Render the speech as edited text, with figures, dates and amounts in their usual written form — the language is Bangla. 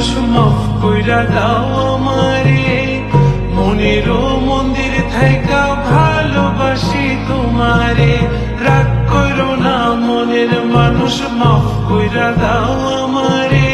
মানুষ মাফ কইরা দাও আমারে, মনেরও মন্দির থাইকা ভালোবাসি তোমারে। রাগ করো না মনের মানুষ, মাফ কইরা দাও আমারে।